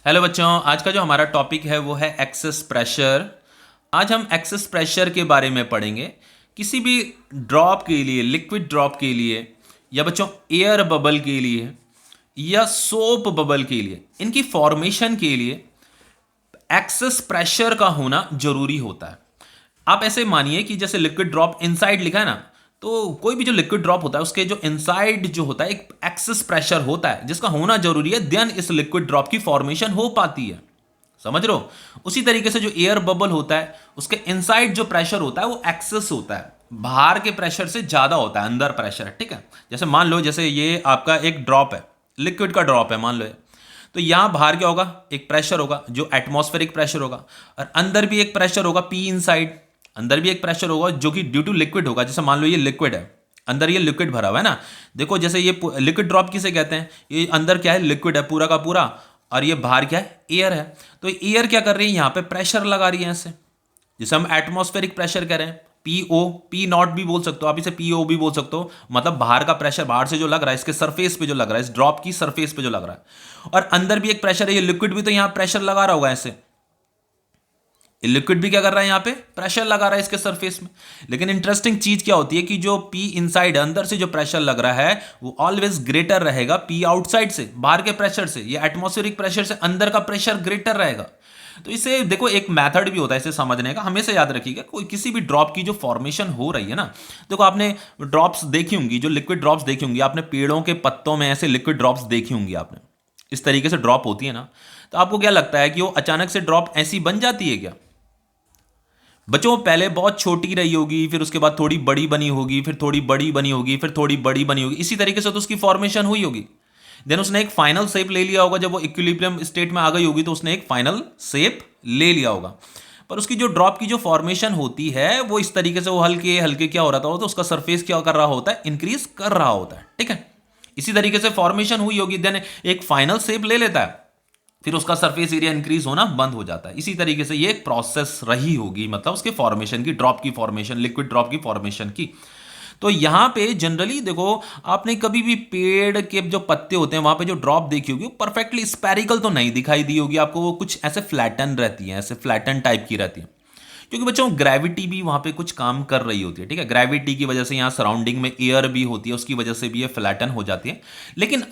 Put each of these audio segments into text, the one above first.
Hello बच्चों, आज का जो हमारा टॉपिक है वो है एक्सेस प्रेशर। आज हम एक्सेस प्रेशर के बारे में पढ़ेंगे। किसी भी ड्रॉप के लिए, लिक्विड ड्रॉप के लिए, या बच्चों एयर बबल के लिए, या सोप बबल के लिए, इनकी फॉर्मेशन के लिए एक्सेस प्रेशर का होना जरूरी होता है। आप ऐसे मानिए कि जैसे लिक्विड ड्रॉप इनसाइड लिखा है ना, तो कोई भी जो लिक्विड ड्रॉप होता है उसके जो इनसाइड जो होता है एक एक्सेस प्रेशर होता है जिसका होना जरूरी है, देन इस लिक्विड ड्रॉप की फॉर्मेशन हो पाती है। समझ रहे हो? उसी तरीके से जो एयर बबल होता है उसके इनसाइड जो प्रेशर होता है वो एक्सेस होता है, बाहर के प्रेशर से ज्यादा होता है, अंदर प्रेशर। ठीक है, जैसे मान लो जैसे ये आपका एक ड्रॉप है, लिक्विड का ड्रॉप है मान लो, तो यहां बाहर क्या होगा, एक प्रेशर होगा जो एटमॉस्फेरिक प्रेशर होगा, और अंदर भी एक प्रेशर होगा पी इनसाइड, अंदर भी एक प्रेशर होगा जो कि ड्यू टू लिक्विड होगा। जैसे मान लो ये लिक्विड है, अंदर ये लिक्विड भरा हुआ है ना, देखो जैसे ये लिक्विड ड्रॉप किसे कहते हैं, ये अंदर क्या है, लिक्विड है पूरा का पूरा, और ये बाहर क्या है, एयर है। तो एयर क्या कर रही है, यहां पे प्रेशर लगा रही है ऐसे, जिसे हम एटमॉस्फेरिक प्रेशर कह रहे हैं। पीओ, पी नॉट भी बोल सकते हो आप, इसे पीओ भी बोल सकते हो, मतलब बाहर का प्रेशर, बाहर से जो लग रहा है इसके सरफेस पे जो लग रहा है, इस ड्रॉप की सरफेस पे जो लग रहा है। और अंदर भी एक प्रेशर है, ये लिक्विड भी तो यहां प्रेशर लगा रहा होगा ऐसे, लिक्विड भी क्या कर रहा है, यहां पे प्रेशर लगा रहा है इसके सरफेस में। लेकिन इंटरेस्टिंग चीज क्या होती है कि जो पी इनसाइड अंदर से जो प्रेशर लग रहा है वो ऑलवेज ग्रेटर रहेगा पी आउटसाइड से, बाहर के प्रेशर से। ये एटमॉस्फेरिक प्रेशर से अंदर का प्रेशर ग्रेटर रहेगा। तो इसे देखो, एक मेथड भी होता है इसे समझने का, हमेशा याद रखिएगा। कोई किसी भी ड्रॉप की जो फॉर्मेशन हो रही है ना, देखो आपने ड्रॉप्स देखी होंगी, जो लिक्विड ड्रॉप्स देखी होंगी आपने, पेड़ों के पत्तों में ऐसे लिक्विड ड्रॉप्स देखी होंगी आपने, इस तरीके से ड्रॉप होती है ना। तो आपको क्या लगता है कि वो अचानक से ड्रॉप ऐसी बन जाती है क्या? बच्चों पहले बहुत छोटी रही होगी, फिर उसके बाद थोड़ी बड़ी बनी होगी, फिर थोड़ी बड़ी बनी होगी, फिर थोड़ी बड़ी बनी होगी, इसी तरीके से तो उसकी फॉर्मेशन हुई होगी। देन उसने एक फाइनल शेप ले लिया होगा, जब वो इक्विलिब्रियम स्टेट में आ गई होगी तो उसने एक फाइनल शेप ले लिया होगा। पर उसकी जो ड्रॉप की जो फॉर्मेशन होती है वो इस तरीके से, वो हल्के हल्के क्या हो रहा था, तो उसका सरफेस क्या कर रहा होता है, इंक्रीज कर रहा होता है। ठीक है, इसी तरीके से फॉर्मेशन हुई होगी, देन एक फाइनल शेप ले लेता है, फिर उसका सरफेस एरिया इंक्रीज होना बंद हो जाता है। इसी तरीके से ये एक प्रोसेस रही होगी, मतलब उसके फॉर्मेशन की, ड्रॉप की फॉर्मेशन, लिक्विड ड्रॉप की फॉर्मेशन की। तो यहां पे जनरली देखो, आपने कभी भी पेड़ के जो पत्ते होते हैं वहां पे जो ड्रॉप देखी होगी वो परफेक्टली स्पेरिकल तो नहीं दिखाई दी होगी आपको, वो कुछ ऐसे फ्लैटन रहती है, ऐसे फ्लैटन टाइप की रहती है, क्योंकि बच्चों ग्रेविटी भी वहां पे कुछ काम कर रही होती है। ठीक है, ग्रेविटी की वजह से यहाँ सराउंडिंग में एयर भी होती है, उसकी वजह से भी ये फ्लैटन हो जाती है। लेकिन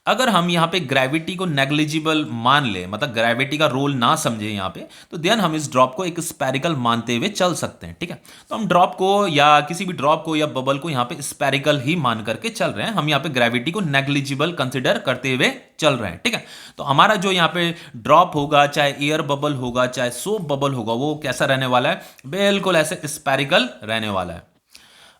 अगर हम यहाँ पे ग्रेविटी को नेग्लिजिबल मान ले, मतलब ग्रेविटी का रोल ना समझे यहाँ पे, तो देन हम इस ड्रॉप को एक स्पेरिकल मानते हुए चल सकते हैं। ठीक है, तो हम ड्रॉप को या किसी भी ड्रॉप को या बबल को यहाँ पे स्पेरिकल ही मान करके चल रहे हैं, हम यहाँ पे ग्रेविटी को नेग्लिजिबल कंसिडर करते हुए चल रहे हैं। ठीक है, तो हमारा जो यहाँ पे ड्रॉप होगा, चाहे एयर बबल होगा, चाहे सोप बबल होगा, वो कैसा रहने वाला है, बिल्कुल ऐसे स्पेरिकल रहने वाला है।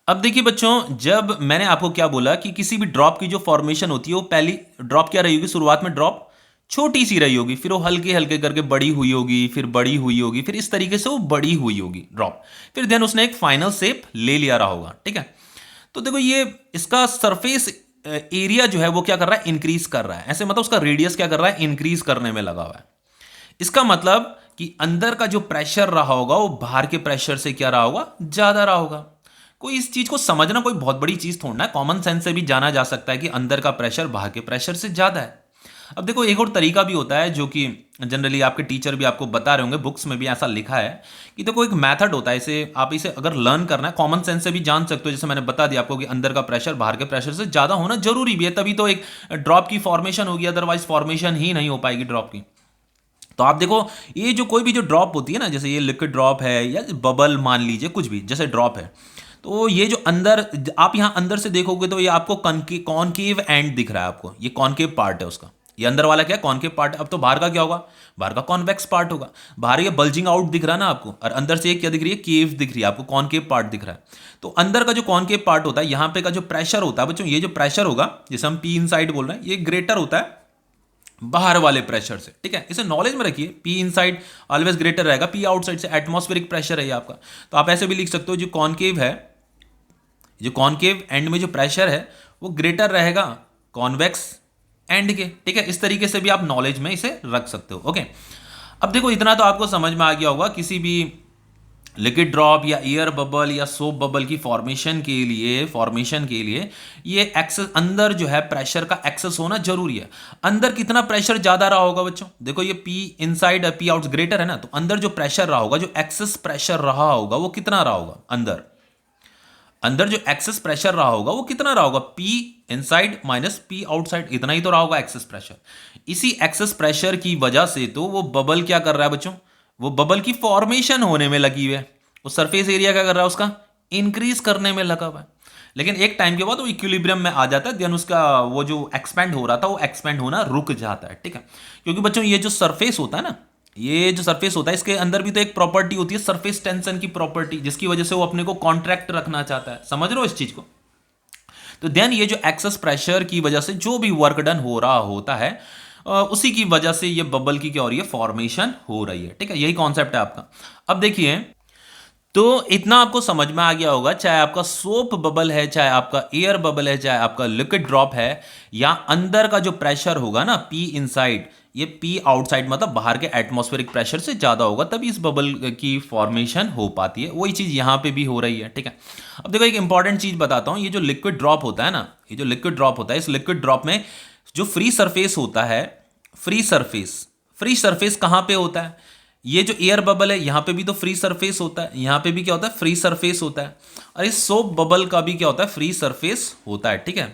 अब देखिए बच्चों, जब मैंने आपको क्या बोला कि किसी भी ड्रॉप की जो फॉर्मेशन होती है, वो पहली ड्रॉप क्या रही होगी, शुरुआत में ड्रॉप छोटी सी रही होगी, फिर वो हल्के हल्के करके बड़ी हुई होगी, फिर बड़ी हुई होगी, फिर इस तरीके से वो बड़ी हुई होगी ड्रॉप, फिर देन उसने एक फाइनल शेप ले लिया रहा होगा। ठीक है, तो देखो ये इसका सरफेस एरिया जो है वो क्या कर रहा है, इंक्रीज कर रहा है ऐसे, मतलब उसका रेडियस क्या कर रहा है, इंक्रीज करने में लगा हुआ है। इसका मतलब कि अंदर का जो प्रेशर रहा होगा वो बाहर के प्रेशर से क्या रहा होगा, ज्यादा रहा होगा। कोई इस चीज को समझना कोई बहुत बड़ी चीज थोड़ा है, कॉमन सेंस से भी जाना जा सकता है कि अंदर का प्रेशर बाहर के प्रेशर से ज्यादा है। अब देखो एक और तरीका भी होता है जो कि जनरली आपके टीचर भी आपको बता रहे होंगे, बुक्स में भी ऐसा लिखा है कि देखो एक मेथड होता है, इसे आप इसे अगर लर्न करना है कॉमन सेंस से भी जान सकते हो। जैसे मैंने बता दिया आपको कि अंदर का प्रेशर बाहर के प्रेशर से ज्यादा होना जरूरी भी है, तभी तो एक ड्रॉप की फॉर्मेशन होगी, अदरवाइज फॉर्मेशन ही नहीं हो पाएगी ड्रॉप की। तो आप देखो, ये जो कोई भी जो ड्रॉप होती है ना, जैसे ये लिक्विड ड्रॉप है या बबल मान लीजिए, कुछ भी जैसे ड्रॉप है, तो ये जो अंदर आप यहाँ अंदर से देखोगे तो ये आपको कॉनकेव एंड दिख रहा है आपको, ये कॉनकेव पार्ट है उसका, ये अंदर वाला क्या है, कॉनकेव पार्ट। अब तो बाहर का क्या होगा, बाहर का कॉन्वेक्स पार्ट होगा। बाहर ये बल्जिंग आउट दिख रहा है ना आपको, और अंदर से ये क्या दिख रही है, केव दिख रही है आपको, कॉनकेव पार्ट दिख रहा है। तो अंदर का जो कॉनकेव पार्ट होता है, यहाँ पे का जो प्रेशर होता है बच्चों, ये जो प्रेशर होगा जैसे हम पी इनसाइड बोल रहे हैं, ये ग्रेटर होता है बाहर वाले प्रेशर से। ठीक है, इसे नॉलेज में रखिए, पी इनसाइड ऑलवेज ग्रेटर रहेगा पी आउटसाइड से, एटमॉस्फेरिक प्रेशर है ये आपका। तो आप ऐसे भी लिख सकते हो, जो कॉनकेव है, जो कॉनकेव एंड में जो प्रेशर है वो ग्रेटर रहेगा कॉन्वेक्स एंड के। ठीक है, इस तरीके से भी आप नॉलेज में इसे रख सकते हो। ओके, अब देखो इतना तो आपको समझ में आ गया होगा, किसी भी लिक्विड ड्रॉप या एयर बबल या सोप बबल की फॉर्मेशन के लिए ये एक्सेस अंदर जो है प्रेशर का एक्सेस होना जरूरी है। अंदर कितना प्रेशर ज्यादा रहा होगा बच्चों, देखो ये P inside P out greater है ना, तो अंदर जो प्रेशर रहा होगा, जो एक्सेस प्रेशर रहा होगा वो कितना रहा होगा, अंदर जो एक्सेस प्रेशर रहा होगा वो कितना रहा होगा, P inside minus P outside, इतना ही तो रहा होगा एक्सेस प्रेशर। इसी एक्सेस प्रेशर की वजह से तो वो बबल क्या कर रहा है बच्चों, वो बबल की फॉर्मेशन होने में लगी हुई है। वो सरफेस एरिया क्या कर रहा है, उसका इंक्रीज करने में लगा हुआ है। लेकिन एक टाइम के बाद वो इक्विलिब्रियम में आ जाता है, देन उसका वो जो एक्सपेंड हो रहा था वो एक्सपेंड होना रुक जाता है, ठीक है। क्योंकि बच्चों ये जो सरफेस होता है ना, ये जो सरफेस होता है इसके अंदर भी तो एक प्रॉपर्टी होती है सरफेस टेंशन की प्रॉपर्टी, जिसकी वजह से वो अपने को कॉन्ट्रैक्ट रखना चाहता है, समझ रहे हो इस चीज को। तो देन ये जो एक्सेस प्रेशर की वजह से जो भी वर्क डन हो रहा होता है उसी की वजह से ये बबल की क्या हो रही है, फॉर्मेशन हो रही है, ठीक है। यही कॉन्सेप्ट है आपका। अब देखिए, तो इतना आपको समझ में आ गया होगा, चाहे आपका सोप बबल है, चाहे आपका एयर बबल है, चाहे आपका लिक्विड ड्रॉप है, या अंदर का जो प्रेशर होगा ना पी इनसाइड, ये पी आउटसाइड मतलब बाहर के एटमॉस्फेरिक प्रेशर से ज्यादा होगा, तभी इस बबल की फॉर्मेशन हो पाती है। वही चीज यहां पे भी हो रही है, ठीक है। अब देखो एक इंपॉर्टेंट चीज बताता हूं, ये जो लिक्विड ड्रॉप होता है ना, ये जो लिक्विड ड्रॉप होता है, इस लिक्विड ड्रॉप में जो फ्री सरफेस होता है, फ्री सरफेस कहां पे होता है, ये जो एयर बबल है यहां पे भी तो फ्री सरफेस होता है, यहां पे भी क्या होता है, फ्री सरफेस होता है, और इस सोप बबल का भी क्या होता है, फ्री सरफेस होता है, ठीक है।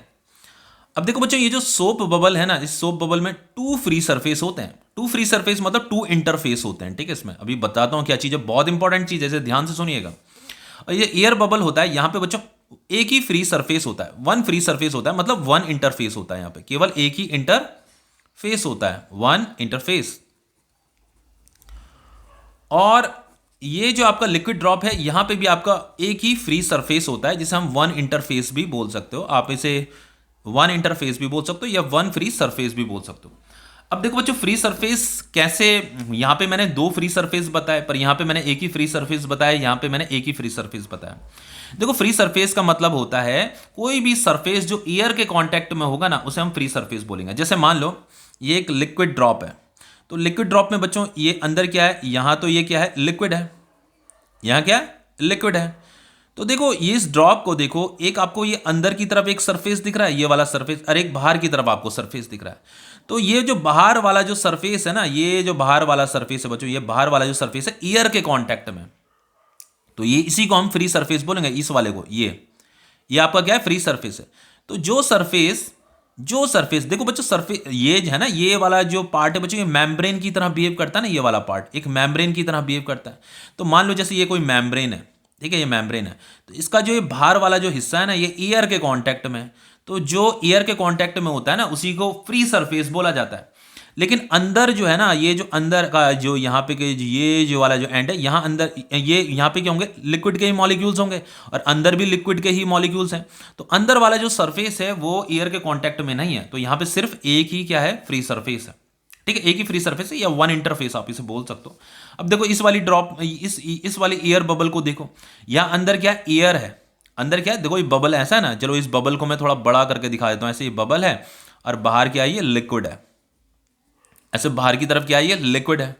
अब देखो बच्चों, ये जो सोप बबल है ना, इस सोप बबल में टू फ्री सरफेस होते हैं, टू फ्री सरफेस मतलब टू इंटरफेस होते हैं, ठीक है। इसमें अभी बताता हूं क्या चीज है, बहुत इंपॉर्टेंट चीज है, ध्यान से सुनिएगा। और ये एयर बबल होता है, यहां पे बच्चों एक ही फ्री सरफेस होता है, वन फ्री सरफेस होता है, मतलब वन इंटरफेस होता है, यहां पे केवल एक ही इंटरफेस होता है, वन इंटरफेस। और ये जो आपका लिक्विड ड्रॉप है, यहां पे भी आपका एक ही फ्री सरफेस होता है, जिसे हम वन इंटरफेस भी बोल सकते हो, आप इसे वन इंटरफेस भी बोल सकते हो या वन फ्री सरफेस भी बोल सकते हो। अब देखो बच्चों, फ्री सरफेस कैसे, यहां पे मैंने दो फ्री सरफेस बताए, पर यहां पे मैंने एक ही फ्री सरफेस बताया, यहां पे मैंने एक ही फ्री सरफेस बताया। देखो फ्री सरफेस का मतलब होता है कोई भी सरफेस जो एयर के कांटेक्ट में होगा ना, उसे हम फ्री सरफेस बोलेंगे। जैसे मान लो ये एक लिक्विड ड्रॉप है, तो लिक्विड ड्रॉप में बच्चों ये अंदर क्या है, यहां तो ये क्या है, लिक्विड है, यहां क्या है, लिक्विड है। तो देखो ये इस ड्रॉप को देखो, एक आपको ये अंदर की तरफ एक सरफेस दिख रहा है, ये वाला सरफेस, और एक बाहर की तरफ आपको सरफेस दिख रहा है। तो ये जो बाहर वाला जो सरफेस है ना, ये जो बाहर वाला सरफेस है बच्चों, ये बाहर वाला जो सरफेस है एयर के कांटेक्ट में, तो ये इसी को हम फ्री सरफेस बोलेंगे, इस वाले को, ये आपका क्या है, फ्री सरफेस है। तो जो सरफेस देखो बच्चों, सरफेस ये जो है ना, ये वाला जो पार्ट है बच्चों, ये मेम्ब्रेन की तरह बिहेव करता है ना, ये वाला पार्ट एक मेम्ब्रेन की तरह बिहेव करता है। तो मान लो जैसे ये कोई मेम्ब्रेन है, ठीक है, ये मेम्ब्रेन है, तो इसका जो ये बाहर वाला जो हिस्सा है ना, ये एयर के कांटेक्ट में है। तो जो एयर के कांटेक्ट में होता है ना, उसी को फ्री सरफेस बोला जाता है। लेकिन अंदर जो है ना, ये जो अंदर का जो यहाँ पे ये जो वाला जो एंड है, यहाँ अंदर ये यहाँ पे क्या होंगे, लिक्विड के ही मॉलिक्यूल्स होंगे, और अंदर भी लिक्विड के ही मॉलिक्यूल्स हैं। तो अंदर वाला जो सरफेस है वो एयर के कांटेक्ट में नहीं है, तो यहाँ पे सिर्फ एक ही क्या है, फ्री सरफेस है, ठीक है, एक ही फ्री सरफेस है या वन इंटरफेस आप इसे बोल सकते हो। अब देखो इस वाली ड्रॉप, इस वाली एयर बबल को देखो, यहाँ अंदर क्या एयर है, अंदर क्या है, देखो ये बबल ऐसा है ना, चलो इस बबल को मैं थोड़ा बड़ा करके दिखा देता हूँ, ऐसे ये बबल है, और बाहर क्या है, ये लिक्विड है, ऐसे बाहर की तरफ क्या है, ये लिक्विड है।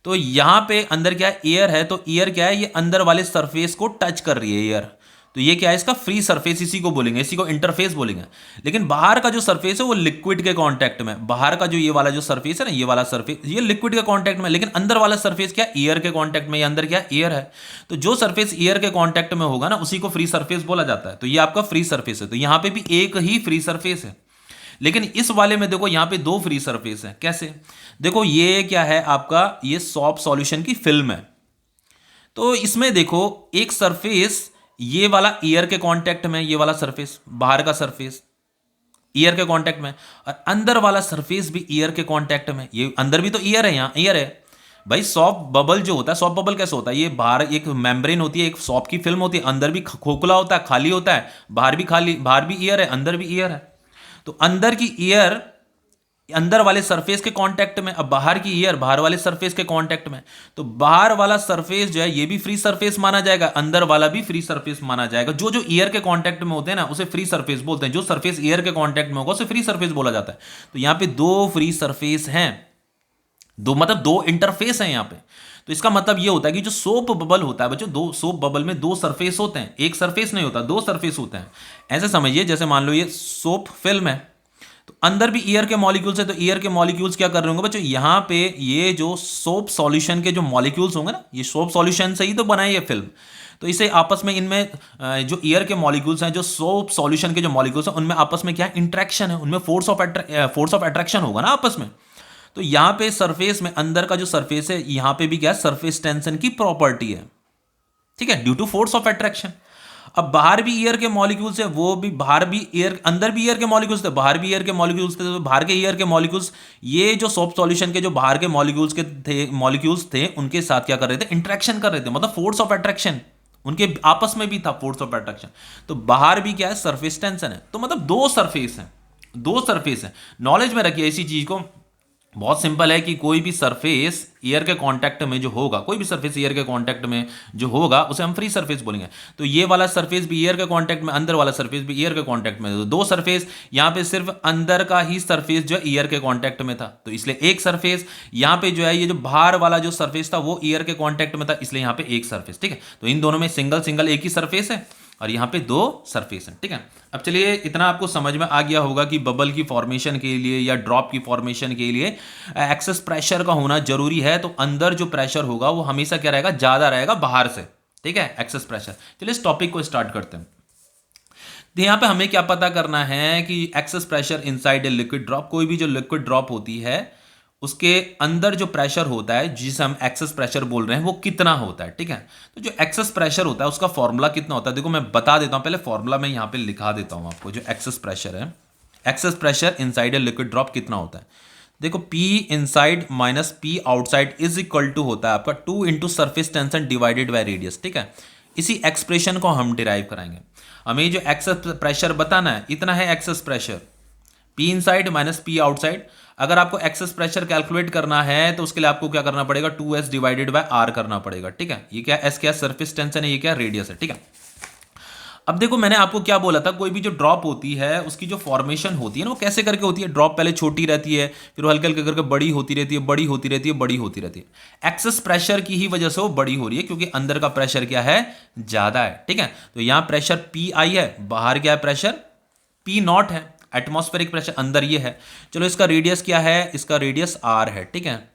तो यहां पे अंदर क्या है, एयर है, तो एयर क्या है, ये अंदर वाले सरफेस को टच कर रही है एयर, तो ये क्या है, इसका फ्री सरफेस, इसी को बोलेंगे, इसी को इंटरफेस बोलेंगे। लेकिन बाहर का जो सरफेस है वो लिक्विड के कांटेक्ट में, बाहर का जो ये वाला जो सरफेस है ना, ये वाला सरफेस ये लिक्विड के कांटेक्ट में, लेकिन अंदर वाला सरफेस क्या, एयर के कांटेक्ट में, ये अंदर क्या, एयर है। तो जो सरफेस एयर के कांटेक्ट में होगा ना, उसी को फ्री सरफेस बोला जाता है। तो ये आपका फ्री सरफेस है। तो यहां पे भी एक ही फ्री सरफेस है, लेकिन इस वाले में देखो यहां पे दो फ्री सरफेस है। कैसे, देखो ये क्या है आपका, ये सॉप सॉल्यूशन की फिल्म है। तो इसमें देखो एक सरफेस ये वाला एयर के कांटेक्ट में, ये वाला सरफेस बाहर का सरफेस एयर के कांटेक्ट में, और अंदर वाला सरफेस भी एयर के कांटेक्ट में, ये अंदर भी तो एयर है, यहां एयर है भाई। सॉप बबल जो होता है, सॉप बबल कैसे होता है, ये बाहर एक मेम्ब्रेन होती है, एक सॉप की फिल्म होती है, अंदर भी खोखला होता है, खाली होता है, बाहर भी खाली, बाहर भी एयर है, अंदर भी एयर है। तो अंदर की एयर अंदर वाले सरफेस के कांटेक्ट में, अब बाहर की एयर बाहर वाले सरफेस के कांटेक्ट में, तो बाहर वाला सरफेस जो है ये भी फ्री सरफेस माना जाएगा, अंदर वाला भी फ्री सरफेस माना जाएगा। जो जो एयर के कांटेक्ट में होते हैं ना, उसे फ्री सरफेस बोलते हैं, जो सरफेस एयर के कांटेक्ट में होगा उसे फ्री सरफेस बोला जाता है। तो यहां पे दो फ्री सरफेस हैं, दो मतलब दो इंटरफेस हैं यहाँ पे। तो इसका मतलब ये होता है कि जो सोप बबल होता है बच्चों, दो सोप बबल में दो सरफेस होते हैं, एक सरफेस नहीं होता, दो सरफेस होते हैं। ऐसे समझिए जैसे मान लो ये सोप फिल्म है, तो अंदर भी एयर के मॉलिक्यूल्स है, तो एयर के मॉलिक्यूल्स क्या कर रहे होंगे बच्चों, यहाँ पे ये जो सोप सॉल्यूशन के जो मॉलिक्यूल्स होंगे ना, ये सोप सॉल्यूशन से ही तो बनाई है फिल्म। तो इसे आपस में इनमें जो एयर के मॉलिक्यूल्स हैं, जो सोप सॉल्यूशन के जो मॉलिक्यूल्स हैं, उनमें आपस में क्या इंट्रैक्शन है, उनमें फोर्स ऑफ अट्रैक्शन होगा ना आपस में। तो यहाँ पे सरफेस में अंदर का जो सरफेस है, यहाँ पे भी क्या है, सरफेस टेंशन की प्रॉपर्टी है, ठीक है, due to force of attraction. अब बाहर भी एयर के मॉलिक्यूल्स है, वो भी बाहर भी एयर, अंदर भी एयर के मॉलिक्यूल्स थे, बाहर भी एयर के मॉलिक्यूल्स थे, तो बाहर के एयर के मॉलिक्यूल्स, ये जो सोप सॉल्यूशन के जो बाहर के मॉलिक्यूल्स थे उनके साथ क्या कर रहे थे, इंट्रैक्शन कर रहे थे, मतलब फोर्स ऑफ अट्रैक्शन उनके आपस में भी था, फोर्स ऑफ अट्रैक्शन। तो बाहर भी क्या है, सरफेस टेंशन है, तो मतलब दो सरफेस हैं, दो सरफेस हैं। नॉलेज में रखिए इसी चीज को, बहुत सिंपल है कि कोई भी सरफेस एयर के कांटेक्ट में जो होगा, कोई भी सरफेस एयर के कांटेक्ट में जो होगा उसे हम फ्री सरफेस बोलेंगे। तो ये वाला सरफेस भी एयर के कांटेक्ट में, अंदर वाला सरफेस भी एयर के कांटेक्ट में, तो दो सरफेस, यहाँ पे सिर्फ अंदर का ही सरफेस जो एयर के कांटेक्ट में था, तो इसलिए एक सरफेस। यहाँ पे जो है ये जो बाहर वाला जो सरफेस था वो एयर के कांटेक्ट में था, इसलिए यहाँ पे एक सरफेस, ठीक है। तो इन दोनों में सिंगल सिंगल एक ही सरफेस है और यहाँ पे दो सरफेस हैं, ठीक है। अब चलिए इतना आपको समझ में आ गया होगा कि बबल की फॉर्मेशन के लिए या ड्रॉप की फॉर्मेशन के लिए एक्सेस प्रेशर का होना जरूरी है। तो अंदर जो प्रेशर होगा वो हमेशा क्या रहेगा, ज्यादा रहेगा बाहर से, ठीक है, एक्सेस प्रेशर। चलिए इस टॉपिक को स्टार्ट करते हैं। तो यहाँ पे हमें क्या पता करना है कि access pressure inside a liquid drop, कोई भी जो लिक्विड ड्रॉप होती है उसके अंदर जो प्रेशर होता है जिसे हम एक्सेस प्रेशर बोल रहे हैं वो कितना होता है, ठीक है। तो जो एक्सेस प्रेशर होता है उसका फॉर्मूला कितना होता है, देखो मैं बता देता हूं, पहले फॉर्मूला मैं यहाँ पे लिखा देता हूं आपको। जो एक्सेस प्रेशर है, excess pressure inside a liquid drop कितना होता है, देखो P inside minus P outside is equal to होता है आपका 2 into surface tension divided by radius, ठीक है। इसी एक्सप्रेशन को हम डिराइव कराएंगे। हमें जो एक्सेस प्रेशर बताना है, इतना है excess pressure, P inside minus P outside. अगर आपको एक्सेस प्रेशर कैलकुलेट करना है तो उसके लिए आपको क्या करना पड़ेगा, 2s डिवाइडेड बाय r करना पड़ेगा, ठीक है। ये क्या s क्या सरफेस टेंशन है, ये क्या रेडियस है, ठीक है। अब देखो मैंने आपको क्या बोला था, कोई भी जो ड्रॉप होती है उसकी जो फॉर्मेशन होती है ना वो कैसे करके होती है, ड्रॉप पहले छोटी रहती है, फिर हल्के हल्के करके बड़ी होती रहती है, बड़ी होती रहती है, बड़ी होती रहती है। एक्सेस प्रेशर की ही वजह से वो बड़ी हो रही है क्योंकि अंदर का प्रेशर क्या है, ज्यादा है, ठीक है। तो यहां प्रेशर पी आई है, बाहर क्या है प्रेशर पी नॉट है, एटमॉस्फेरिक प्रेशर अंदर ये है। चलो इसका रेडियस क्या है, इसका रेडियस आर है, ठीक है।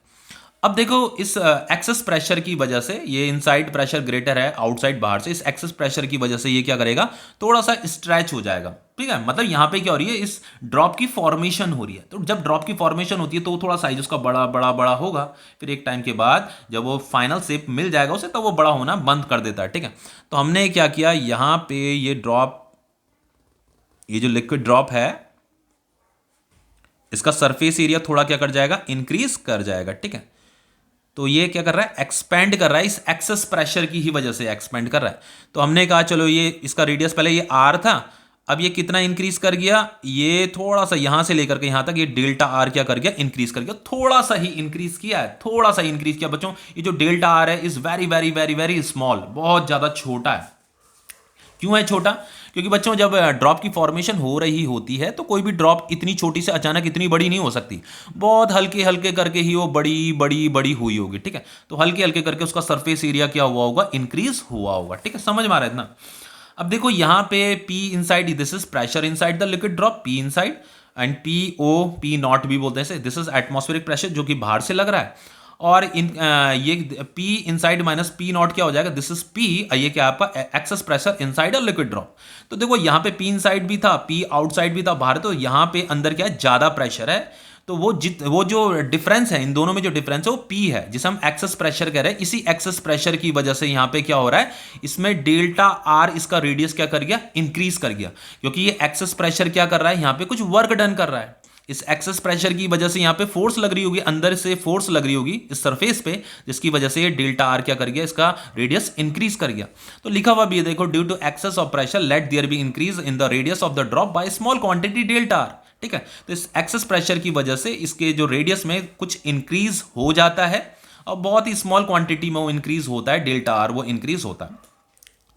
अब देखो इस एक्सेस प्रेशर की वजह से ये इनसाइड प्रेशर ग्रेटर है आउटसाइड बाहर से, इस एक्सेस प्रेशर की वजह से ये क्या करेगा, थोड़ा सा स्ट्रेच हो जाएगा, ठीक है। मतलब यहाँ पे क्या हो रही है, इस ड्रॉप की फॉर्मेशन हो रही है। तो जब ड्रॉप की फॉर्मेशन होती है तो थोड़ा साइज उसका बड़ा बड़ा बड़ा होगा, फिर एक टाइम के बाद जब वो फाइनल शेप मिल जाएगा उसे तो वो बड़ा होना बंद कर देता है, ठीक है। तो हमने क्या किया, यहाँ पे ये ड्रॉप, ये जो लिक्विड ड्रॉप है इसका सरफेस एरिया थोड़ा क्या कर जाएगा, इंक्रीज कर जाएगा, ठीक है। तो ये क्या कर रहा है, एक्सपेंड कर रहा है, इस एक्सेस प्रेशर की ही वजह से एक्सपेंड कर रहा है। तो हमने कहा चलो ये इसका रेडियस पहले ये आर था, अब ये कितना इंक्रीज कर गया, ये थोड़ा सा यहां से लेकर के यहां तक ये डेल्टा आर क्या कर गया, इंक्रीज कर गया, थोड़ा सा ही इंक्रीज किया है, थोड़ा सा इंक्रीज किया बच्चों। ये जो डेल्टा आर है is very very very very small, बहुत ज्यादा छोटा है। क्यों है छोटा, क्योंकि बच्चों जब ड्रॉप की फॉर्मेशन हो रही होती है तो कोई भी ड्रॉप इतनी छोटी से अचानक इतनी बड़ी नहीं हो सकती, बहुत हल्के हल्के करके ही वो बड़ी बड़ी बड़ी हुई होगी, ठीक है। तो हल्के हल्के करके उसका सरफेस एरिया क्या हुआ होगा, इंक्रीज हुआ होगा, ठीक है। समझ में आ रहा है इतना। अब देखो यहाँ पे P inside, this is pressure inside the liquid drop, P inside, and P not भी बोलते हैं, दिस इज एटमॉस्फेरिक प्रेशर जो कि बाहर से लग रहा है। और ये P inside minus P not क्या हो जाएगा, दिस इज P, ये क्या आपका access pressure inside a liquid drop. तो देखो यहाँ पे P इनसाइड भी था, P आउटसाइड भी था बाहर, तो यहाँ पे अंदर क्या है, ज्यादा प्रेशर है। तो वो जो डिफरेंस है इन दोनों में, जो डिफरेंस है वो P है जिसे हम एक्सेस प्रेशर कह रहे हैं। इसी एक्सेस प्रेशर की वजह से यहाँ पे क्या हो रहा है, इसमें डेल्टा आर, इसका रेडियस क्या कर गया, इंक्रीज कर गया, क्योंकि ये एक्सेस प्रेशर क्या कर रहा है, यहाँ पे कुछ वर्क डन कर रहा है। इस एक्सेस प्रेशर की वजह से यहाँ पे फोर्स लग रही होगी, अंदर से फोर्स लग रही होगी इस सरफेस पे, जिसकी वजह से ये डेल्टा आर क्या कर गया, इसका रेडियस इंक्रीज कर गया। तो लिखा हुआ भी है देखो, due to excess of pressure let there be increase in the radius of the drop by small quantity delta R, ठीक है। तो इस एक्सेस प्रेशर की वजह से इसके जो रेडियस में कुछ इंक्रीज हो जाता है और बहुत ही स्मॉल क्वांटिटी में वो इंक्रीज होता है, डेल्टा आर वो इंक्रीज होता है।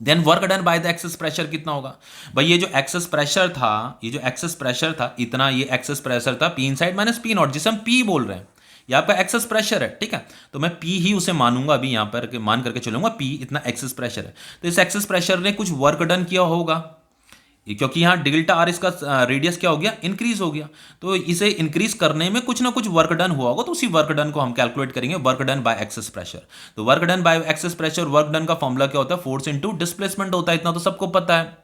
Then work done by the excess pressure कितना होगा भाई, ये जो एक्सेस प्रेशर था, ये जो एक्सेस प्रेशर था इतना, ये एक्सेस प्रेशर था P inside minus P not, जिसे हम P बोल रहे हैं, ये आपका एक्सेस प्रेशर है, ठीक है। तो मैं P ही उसे मानूंगा अभी यहाँ पर, मान करके चलूंगा P इतना एक्सेस प्रेशर है। तो इस एक्सेस प्रेशर ने कुछ वर्क डन किया होगा, क्योंकि यहाँ डेल्टा आर इसका रेडियस क्या हो गया, इंक्रीज हो गया। तो इसे इंक्रीज करने में कुछ ना कुछ वर्क डन हुआ होगा, तो उसी वर्क डन को हम कैलकुलेट करेंगे, work done by excess pressure. तो work done by excess pressure, work done का फॉर्मूला क्या होता है, फोर्स इनटू डिस्प्लेसमेंट होता है, इतना तो सबको पता है,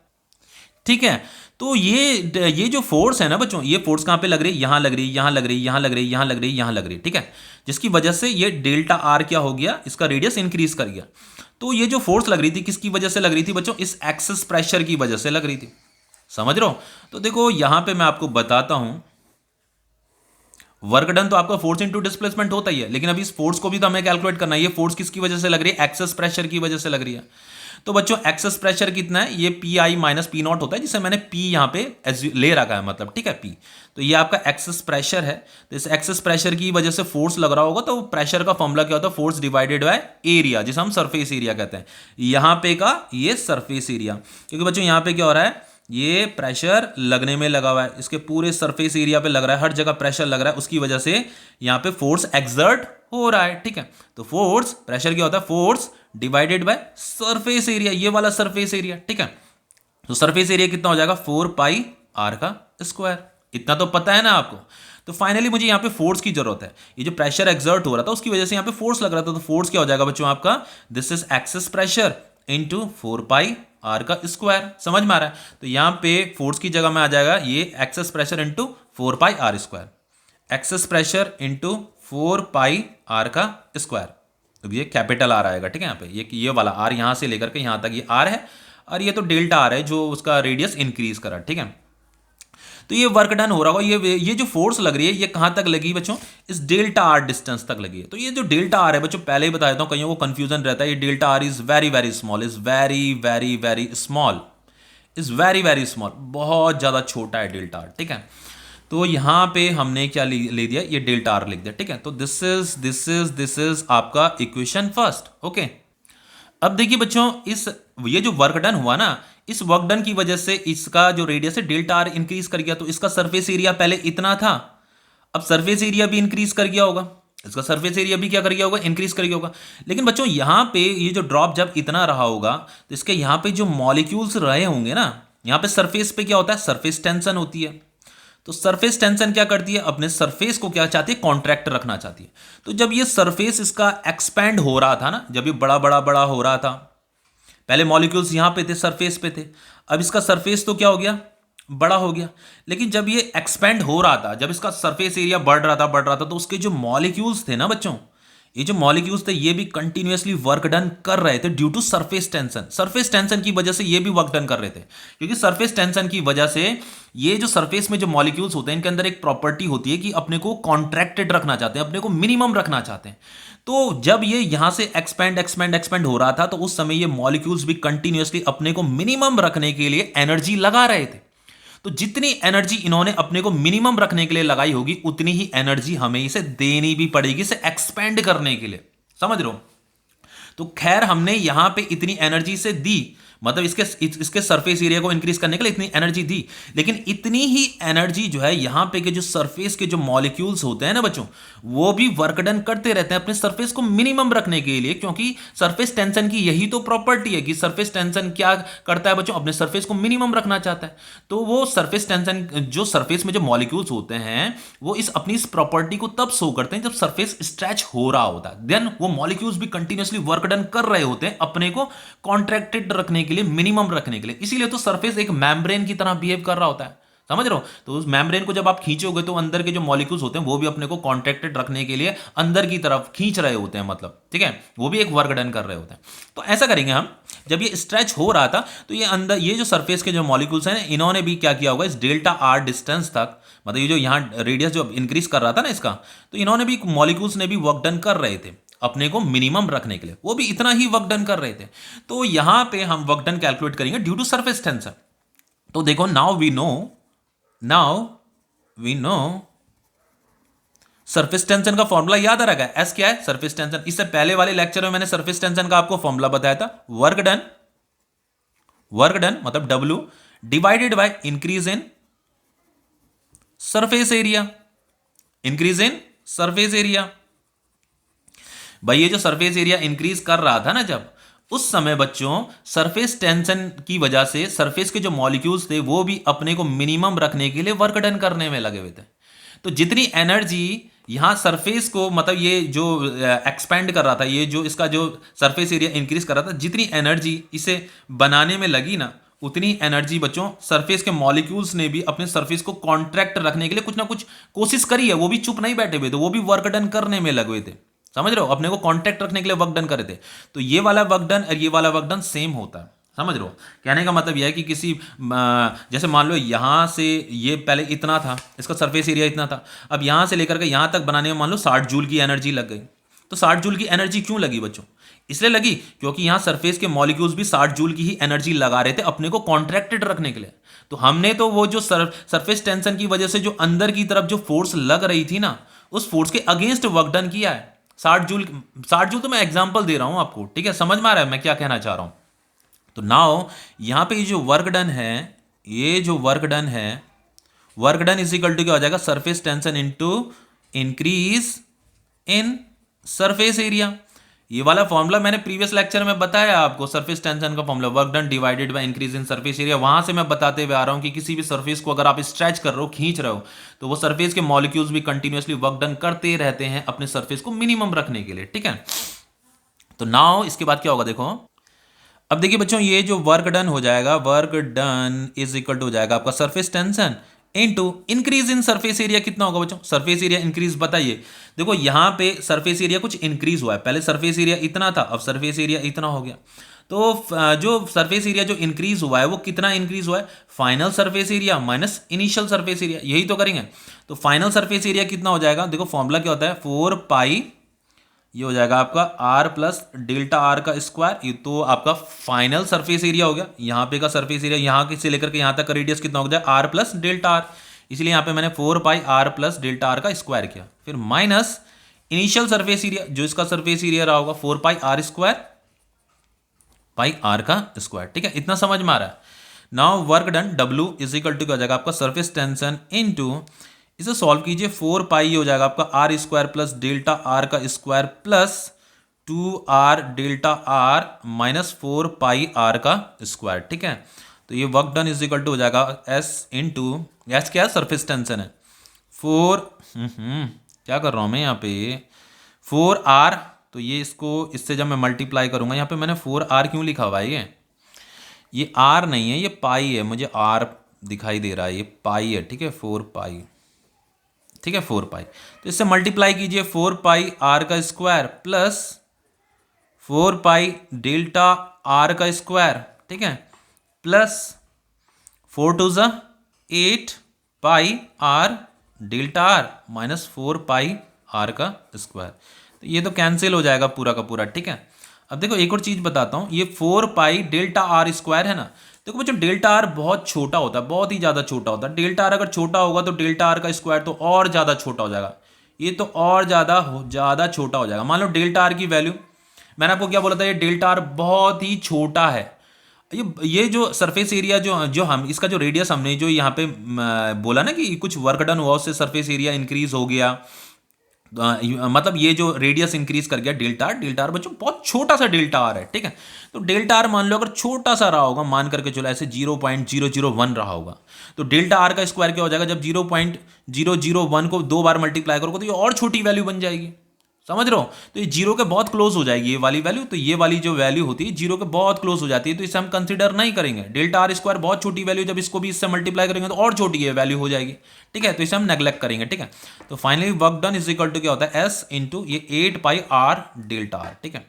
ठीक है। तो ये जो फोर्स है ना बच्चों, ये फोर्स कहां पे लग रही है, यहां लग रही है, यहां लग रही है, यहां लग रही है, यहां लग रही है, यहां लग रही है, ठीक है। जिसकी वजह से ये डेल्टा आर क्या हो गया, इसका रेडियस इंक्रीज कर गया। तो ये जो फोर्स लग रही थी किसकी वजह से लग रही थी बच्चों, इस एक्सेस प्रेशर की वजह से लग रही थी, समझ रहे हो। तो देखो यहां पे मैं आपको बताता हूं, वर्क डन तो आपका फोर्स इनटू डिस्प्लेसमेंट होता ही है, लेकिन अभी इस फोर्स को भी तो हमें कैलकुलेट करना है। ये फोर्स किसकी वजह से लग रही है, एक्सेस प्रेशर की वजह से लग रही है। तो बच्चों एक्सेस प्रेशर कितना है, ये P I minus P not होता है, जिसे मैंने पी यहां पे ले रखा है, मतलब ठीक है पी। तो ये आपका एक्सेस प्रेशर है। तो इस एक्सेस प्रेशर की वजह से फोर्स लग रहा होगा, तो प्रेशर का फॉर्मूला क्या होता है, फोर्स डिवाइडेड बाय एरिया, जिसे हम सरफेस एरिया कहते हैं। यहां पे का ये सरफेस एरिया, क्योंकि बच्चों यहां पे क्या हो रहा है, ये प्रेशर लगने में लगा हुआ है, इसके पूरे सरफेस एरिया पे लग रहा है, हर जगह प्रेशर लग रहा है, उसकी वजह से यहां पे फोर्स एक्सर्ट हो रहा है, ठीक है। तो फोर्स, प्रेशर क्या होता है, force divided by surface area, ये वाला सरफेस एरिया, ठीक है। तो सरफेस एरिया कितना हो जाएगा, 4 पाई आर का स्क्वायर, इतना तो पता है ना आपको। तो फाइनली मुझे यहां पे फोर्स की जरूरत है, ये जो प्रेशर एक्सर्ट हो रहा था उसकी वजह से यहां पे फोर्स लग रहा था। तो फोर्स क्या हो जाएगा बच्चों आपका, this is excess pressure into 4 pi are का स्क्वायर, समझ में आ रहा है। तो यहां पे फोर्स की जगह में आ जाएगा ये excess pressure into 4 pi are square, excess pressure into 4 pi are का स्क्वायर। तो ये कैपिटल आर आएगा, ठीक है। यहाँ पे ये वाला आर यहां से लेकर के यहां तक ये आर है, और ये तो डेल्टा आर है जो उसका रेडियस इंक्रीज करा, ठीक है। तो ये वर्क डन हो रहा होगा, ये जो फोर्स लग रही है ये कहां तक लगी बच्चों, इस डेल्टा आर डिस्टेंस तक लगी है। तो ये जो डेल्टा आर है बच्चों, पहले ही बता देता हूं, कईयों को कंफ्यूजन रहता है, ये delta R is very very small, is very very very small, is very very small, बहुत ज्यादा छोटा है डेल्टा आर, ठीक है। तो यहां पे हमने क्या ले दिया, ये डेल्टा आर लिख दिया, ठीक है। तो दिस इज आपका इक्वेशन फर्स्ट, ओके। अब देखिए बच्चों, ये जो वर्क डन हुआ ना, इस वर्क डन की वजह से इसका जो रेडियस है डेल्टा आर इंक्रीज कर गया। तो इसका सरफेस एरिया पहले इतना था, अब सरफेस एरिया भी इंक्रीज कर गया होगा, इसका सरफेस एरिया भी क्या कर गया होगा, इंक्रीज कर गया होगा। लेकिन बच्चों यहां पे ये जो ड्रॉप जब इतना रहा होगा, तो इसके यहां पे जो मॉलिक्यूल्स रहे होंगे ना, यहां पे सरफेस पे क्या होता है, सरफेस टेंशन होती है। तो सरफेस टेंशन क्या करती है, अपने सरफेस को क्या चाहती है, कॉन्ट्रैक्ट रखना चाहती है। तो जब ये सरफेस इसका एक्सपैंड हो रहा था ना, जब ये बड़ा बड़ा बड़ा हो रहा था, पहले मॉलिक्यूल्स यहां पे थे, सरफेस पे थे, अब इसका सरफेस तो क्या हो गया, बड़ा हो गया। लेकिन जब ये एक्सपेंड हो रहा था, जब इसका सरफेस एरिया बढ़ रहा था, तो उसके जो मॉलिक्यूल्स थे ना बच्चों, ये जो मॉलिक्यूल्स थे ये भी कंटिन्यूअसली वर्क डन कर रहे थे due to surface tension. Surface tension की वजह से ये भी वर्क डन कर रहे थे, क्योंकि सरफेस टेंशन की वजह से ये जो सरफेस में जो मॉलिक्यूल्स होते हैं, इनके अंदर एक प्रॉपर्टी होती है कि अपने को कॉन्ट्रैक्टेड रखना चाहते हैं, अपने को मिनिमम रखना चाहते हैं। तो जब ये यहां से एक्सपेंड हो रहा था, तो उस समय ये मॉलिक्यूल्स भी कंटिन्यूअसली अपने को मिनिमम रखने के लिए एनर्जी लगा रहे थे। तो जितनी एनर्जी इन्होंने अपने को मिनिमम रखने के लिए लगाई होगी, उतनी ही एनर्जी हमें इसे देनी भी पड़ेगी, इसे एक्सपेंड करने के लिए, समझ रहे हो। तो खैर हमने यहां पे इतनी एनर्जी से दी, मतलब इसके सरफेस एरिया को इंक्रीज करने के लिए इतनी एनर्जी दी, लेकिन इतनी ही एनर्जी जो है यहां पे के जो सरफेस के जो मॉलिक्यूल्स होते हैं ना बच्चों, वो भी वर्क डन करते रहते हैं अपने सरफेस को मिनिमम रखने के लिए, क्योंकि सरफेस टेंशन की यही तो प्रॉपर्टी है कि सरफेस टेंशन क्या करता है बच्चों, अपने सरफेस को मिनिमम रखना चाहता है। तो वो सरफेस टेंशन, जो सरफेस में जो मॉलिक्यूल्स होते हैं, वो अपनी इस प्रॉपर्टी को तब शो करते हैं जब सरफेस स्ट्रेच हो रहा होता है, देन वो मॉलिक्यूल्स भी कंटिन्यूअसली वर्क डन कर रहे होते हैं अपने को कॉन्ट्रैक्टेड रखने के लिए, मिनिमम रखने के लिए। इसीलिए तो सरफेस एक मेम्ब्रेन की तरह बिहेव कर रहा होता है, समझ रहे हो। तो उस मेम्ब्रेन को जब आप खींचोगे, तो अंदर के जो मॉलिक्यूल्स होते हैं वो भी अपने को कॉन्ट्रैक्टेड रखने के लिए अंदर की तरफ खींच रहे होते हैं, मतलब ठीक है, वो भी एक वर्क डन कर रहे होते हैं। तो ऐसा करेंगे हम, जब ये स्ट्रेच हो रहा था, तो ये अंदर ये जो सरफेस के जो मॉलिक्यूल्स हैं, इन्होंने भी क्या किया होगा, इस डेल्टा आर डिस्टेंस तक, मतलब ये जो यहाँ रेडियस जो इंक्रीज कर रहा था ना इसका, तो इन्होंने भी, मॉलिक्यूल्स ने भी वर्क डन कर रहे थे अपने को मिनिमम रखने के लिए, वो भी इतना ही वर्क डन कर रहे थे। तो यहां पे हम वर्क डन कैलकुलेट करेंगे ड्यू टू सरफेस टेंशन। तो देखो, now we know surface tension का फॉर्मूला याद आ रहा है, एस क्या है, सरफेस टेंशन। इससे पहले वाले लेक्चर में मैंने सरफेस टेंशन का आपको फॉर्मूला बताया था, वर्क डन मतलब W divided by increase in surface area, increase in surface area. भाई ये जो सरफेस एरिया इंक्रीज कर रहा था ना, जब उस समय बच्चों सरफेस टेंशन की वजह से सरफेस के जो मॉलिक्यूल्स थे वो भी अपने को मिनिमम रखने के लिए वर्क डन करने में लगे हुए थे। तो जितनी एनर्जी यहाँ सरफेस को, मतलब ये जो एक्सपेंड कर रहा था, ये जो इसका जो सरफेस एरिया इंक्रीज कर रहा था, जितनी एनर्जी इसे बनाने में लगी ना, उतनी एनर्जी बच्चों सरफेस के मॉलिक्यूल्स ने भी अपने सरफेस को कॉन्ट्रैक्ट रखने के लिए कुछ ना कुछ कोशिश करी है। वो भी चुप नहीं बैठे हुए थे, वो भी वर्क डन करने में लगे हुए थे। समझ रहे हो, अपने को कॉन्ट्रैक्ट रखने के लिए वर्क डन करे थे। तो ये वाला वर्क डन और ये वाला वर्क डन सेम होता है। समझ रहे हो, कहने का मतलब यह है कि किसी जैसे मान लो यहाँ से ये पहले इतना था, इसका सरफेस एरिया इतना था, अब यहाँ से लेकर के यहाँ तक बनाने में मान लो 60 जूल की एनर्जी लग गई। तो 60 जूल की एनर्जी क्यों लगी बच्चों? इसलिए लगी क्योंकि यहाँ सरफेस के मॉलिक्यूल्स भी 60 जूल की ही एनर्जी लगा रहे थे अपने को कॉन्ट्रैक्टेड रखने के लिए। तो हमने तो वो जो सरफेस टेंशन की वजह से जो अंदर की तरफ जो फोर्स लग रही थी ना, उस फोर्स के अगेंस्ट वर्क डन किया है 60 जूल। 60 जूल तो मैं एग्जांपल दे रहा हूं आपको, ठीक है, समझ में आ रहा है मैं क्या कहना चाह रहा हूं। तो नाउ यहां पे ये जो वर्क डन है, ये जो वर्क डन है, work done is equal to क्या हो जाएगा? Surface tension into increase in surface area. ये वाला फॉर्मूला मैंने प्रीवियस लेक्चर में बताया आपको, सरफेस टेंशन का formula work done divided by increase in surface area. वहां से मैं बताते हुए आ रहा हूं कि किसी भी सरफेस को अगर आप स्ट्रेच कर रहे हो, खींच रहे हो, तो वो सरफेस के मॉलिक्यूल्स भी कंटिन्यूअसली वर्क डन करते रहते हैं अपने सरफेस को मिनिमम रखने के लिए, ठीक है। तो नाउ इसके बाद क्या होगा देखो, अब देखिए बच्चों, ये जो वर्क डन हो जाएगा, work done is equal to हो जाएगा आपका surface tension into increase in surface area. कितना होगा बच्चों? सरफेस एरिया इंक्रीज बताइए। देखो यहां पे सरफेस एरिया कुछ इंक्रीज हुआ है, पहले सरफेस एरिया इतना था, अब सरफेस एरिया इतना हो गया। तो जो सरफेस एरिया जो इंक्रीज हुआ है वो कितना इंक्रीज हुआ है? Final surface area minus initial surface area, यही तो करेंगे। तो फाइनल सरफेस एरिया कितना हो जाएगा? देखो फॉर्मूला क्या होता है, 4 पाई, ये हो जाएगा आपका आर प्लस डेल्टा आर का स्क्वायर। ये तो आपका फाइनल सरफेस एरिया हो गया। यहाँ पे का सरफेस एरिया यहाँ से लेकर के यहाँ तक का रेडियस कितना हो जाए? R plus delta R. इसलिए यहाँ पे मैंने 4 pi R plus delta are का स्क्वायर किया, फिर माइनस इनिशियल सरफेस एरिया, जो इसका सरफेस एरिया रहा होगा 4 pi are square, pi are का स्क्वायर, ठीक है। इतना समझ में आ रहा है। Now work done W is equal to क्या हो जाएगा आपका? सरफेस टेंशन इनटू, इसे सॉल्व कीजिए, 4 पाई हो जाएगा आपका r square plus delta are का square plus 2 r delta are minus 4 pi are का स्क्वायर, ठीक है। तो ये work done is equal to हो जाएगा S इंटू, एस क्या है? सरफेस टेंशन है, 4 क्या कर रहा हूँ मैं यहाँ पे, 4 आर। तो ये इसको इससे जब मैं मल्टीप्लाई करूंगा, यहाँ पे मैंने 4 आर क्यों लिखा हुआ है? ये आर नहीं है, ये पाई है, मुझे आर दिखाई दे रहा है, ये पाई है, ठीक है, 4 पाई, ठीक है, 4 पाई। तो इससे मल्टीप्लाई कीजिए, 4 पाई आर का square plus 4 pi delta are का स्क्वायर, ठीक है, प्लस 4 टू ज़ा 8 pi are delta are minus 4 pi are का स्क्वायर। तो ये तो कैंसिल हो जाएगा पूरा का पूरा, ठीक है। अब देखो एक और चीज बताता हूं, ये 4 पाई डेल्टा आर स्क्वायर है ना, देखो बच्चों डेल्टा आर बहुत छोटा होता है, बहुत ही ज्यादा छोटा होता है। डेल्टा आर अगर छोटा होगा तो डेल्टा आर का स्क्वायर तो और ज्यादा छोटा हो जाएगा, ये तो और ज्यादा छोटा हो जाएगा। मान लो डेल्टा आर की वैल्यू, मैंने आपको क्या बोला था, ये डेल्टा आर बहुत ही छोटा है। ये जो सरफेस एरिया जो हम इसका जो रेडियस हमने जो यहाँ पे बोला ना कि कुछ वर्क डन हुआ, उससे सरफेस एरिया इंक्रीज हो गया, मतलब ये जो रेडियस इंक्रीज कर गया डेल्टा आर बच्चों बहुत छोटा सा डेल्टा आर है, ठीक है। तो डेल्टा आर मान लो अगर छोटा सा रहा होगा, मान करके चलो ऐसे 0.001 रहा होगा, तो डेल्टा आर का स्क्वायर क्या हो जाएगा? जब 0.001 को 2 बार मल्टीप्लाई करोगे तो ये और छोटी वैल्यू बन जाएगी, समझ रहे हो। तो ये जीरो के बहुत क्लोज हो जाएगी ये वाली वैल्यू, तो ये वाली जो वैल्यू होती है जीरो के बहुत क्लोज हो जाती है, तो इसे हम कंसिडर नहीं करेंगे। डेल्टा आर स्क्वायर बहुत छोटी वैल्यू, जब इसको भी इससे मल्टीप्लाई करेंगे तो और छोटी ये वैल्यू हो जाएगी, ठीक है, तो इसे हम नेग्लेक्ट करेंगे, ठीक है। तो finally work done is equal to क्या होता है? एस इंटू ये 8 पाई आर डेल्टा आर, ठीक है,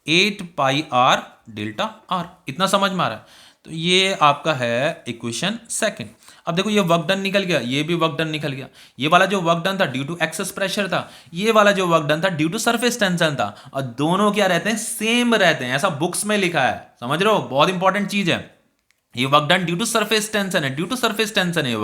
8 पाई आर डेल्टा आर। इतना समझ में आ रहा है? तो ये आपका है इक्वेशन सेकंड। अब देखो ये वर्क डन निकल गया, ये भी वर्क डन निकल गया। ये वाला जो वर्क डन था ड्यू टू एक्सेस प्रेशर था, ये वाला जो वर्क डन था ड्यू टू सरफेस टेंशन था, और दोनों क्या रहते हैं? सेम रहते हैं, ऐसा बुक्स में लिखा है, समझ रहे हो, बहुत इंपॉर्टेंट चीज है। ये work done due to surface tension है, ड्यू टू सरफेस टेंशन है ये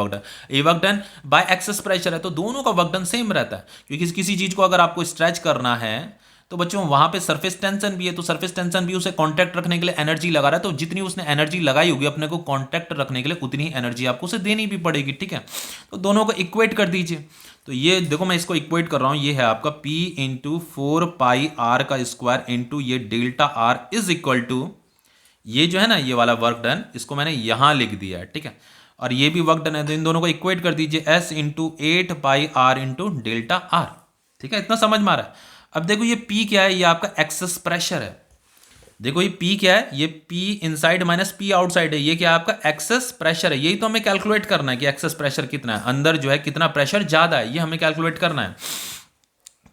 work done by excess pressure है, तो दोनों का वर्क डन सेम रहता है। क्योंकि किसी चीज को अगर आपको स्ट्रेच करना है तो बच्चों वहां पे सरफेस टेंशन भी है, तो सरफेस टेंशन भी उसे कांटेक्ट रखने के लिए एनर्जी लगा रहा है, तो जितनी उसने एनर्जी लगाई होगी अपने को कांटेक्ट रखने के लिए, उतनी ही एनर्जी आपको उसे देनी भी पड़ेगी, ठीक है। तो दोनों को इक्वेट कर दीजिए, तो ये देखो मैं इसको इक्वेट कर रहा हूं, ये है आपका P इंटू 4πr का स्क्वायर इंटू ये delta R is equal to ये जो है ना ये वाला वर्क डन, इसको मैंने यहां लिख दिया है, ठीक है। और ये भी वर्क डन है, तो इन दोनों को इक्वेट कर दीजिए, S into 8πr into delta R, ठीक है। इतना समझ में आ रहा है। अब देखो ये P क्या है, ये आपका एक्सेस प्रेशर है। देखो ये P क्या है, ये P inside minus P outside है, ये क्या है आपका एक्सेस प्रेशर है। यही तो हमें कैलकुलेट करना है कि एक्सेस प्रेशर कितना है, अंदर जो है कितना प्रेशर ज्यादा है, ये हमें कैलकुलेट करना है।